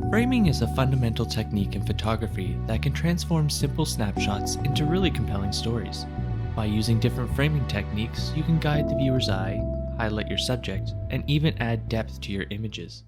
Framing is a fundamental technique in photography that can transform simple snapshots into really compelling stories. By using different framing techniques, you can guide the viewer's eye, highlight your subject, and even add depth to your images.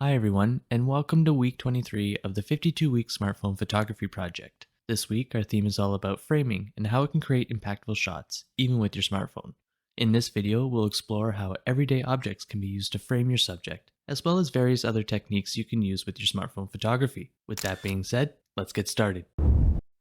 Hi everyone, and welcome to week 23 of the 52-week smartphone photography project. This week, our theme is all about framing and how it can create impactful shots, even with your smartphone. In this video, we'll explore how everyday objects can be used to frame your subject, as well as various other techniques you can use with your smartphone photography. With that being said, let's get started.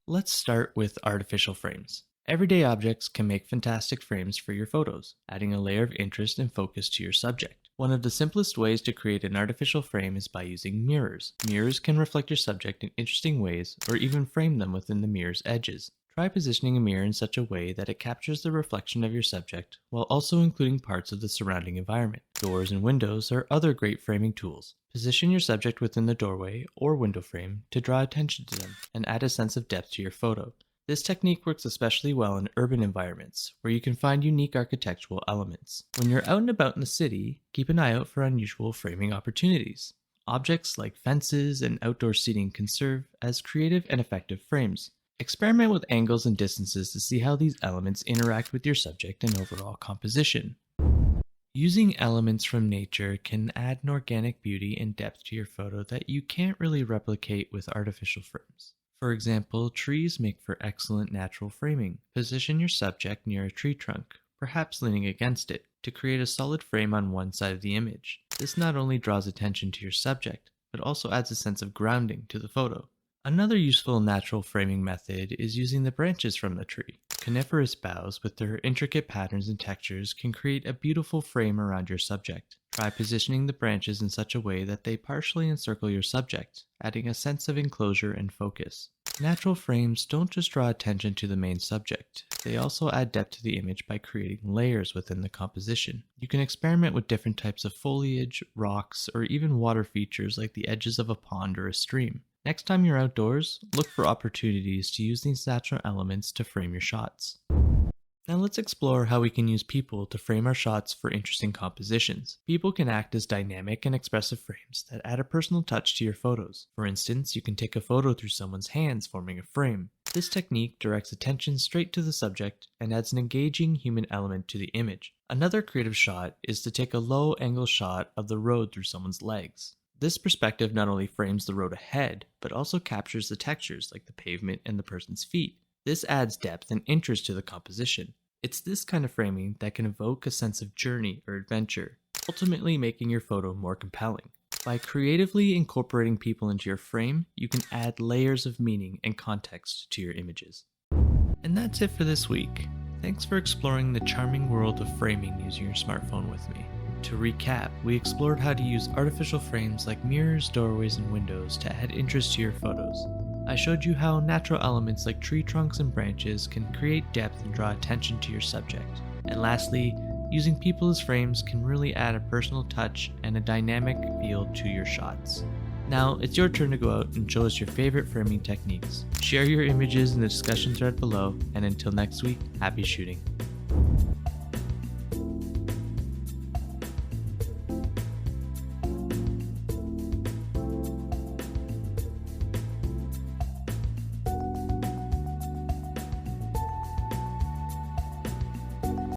Let's start with artificial frames. Everyday objects can make fantastic frames for your photos, adding a layer of interest and focus to your subject. One of the simplest ways to create an artificial frame is by using mirrors. Mirrors can reflect your subject in interesting ways, or even frame them within the mirror's edges. Try positioning a mirror in such a way that it captures the reflection of your subject, while also including parts of the surrounding environment. Doors and windows are other great framing tools. Position your subject within the doorway or window frame to draw attention to them and add a sense of depth to your photo. This technique works especially well in urban environments, where you can find unique architectural elements. When you're out and about in the city, keep an eye out for unusual framing opportunities. Objects like fences and outdoor seating can serve as creative and effective frames. Experiment with angles and distances to see how these elements interact with your subject and overall composition. Using elements from nature can add an organic beauty and depth to your photo that you can't really replicate with artificial frames. For example, trees make for excellent natural framing. Position your subject near a tree trunk, perhaps leaning against it, to create a solid frame on one side of the image. This not only draws attention to your subject, but also adds a sense of grounding to the photo. Another useful natural framing method is using the branches from the tree. Coniferous boughs with their intricate patterns and textures can create a beautiful frame around your subject. Try positioning the branches in such a way that they partially encircle your subject, adding a sense of enclosure and focus. Natural frames don't just draw attention to the main subject, they also add depth to the image by creating layers within the composition. You can experiment with different types of foliage, rocks, or even water features like the edges of a pond or a stream. Next time you're outdoors, look for opportunities to use these natural elements to frame your shots. Now let's explore how we can use people to frame our shots for interesting compositions. People can act as dynamic and expressive frames that add a personal touch to your photos. For instance, you can take a photo through someone's hands forming a frame. This technique directs attention straight to the subject and adds an engaging human element to the image. Another creative shot is to take a low-angle shot of the road through someone's legs. This perspective not only frames the road ahead, but also captures the textures like the pavement and the person's feet. This adds depth and interest to the composition. It's this kind of framing that can evoke a sense of journey or adventure, ultimately making your photo more compelling. By creatively incorporating people into your frame, you can add layers of meaning and context to your images. And that's it for this week. Thanks for exploring the charming world of framing using your smartphone with me. To recap, we explored how to use artificial frames like mirrors, doorways, and windows to add interest to your photos. I showed you how natural elements like tree trunks and branches can create depth and draw attention to your subject. And lastly, using people as frames can really add a personal touch and a dynamic feel to your shots. Now, it's your turn to go out and show us your favorite framing techniques. Share your images in the discussion thread below, and until next week, happy shooting.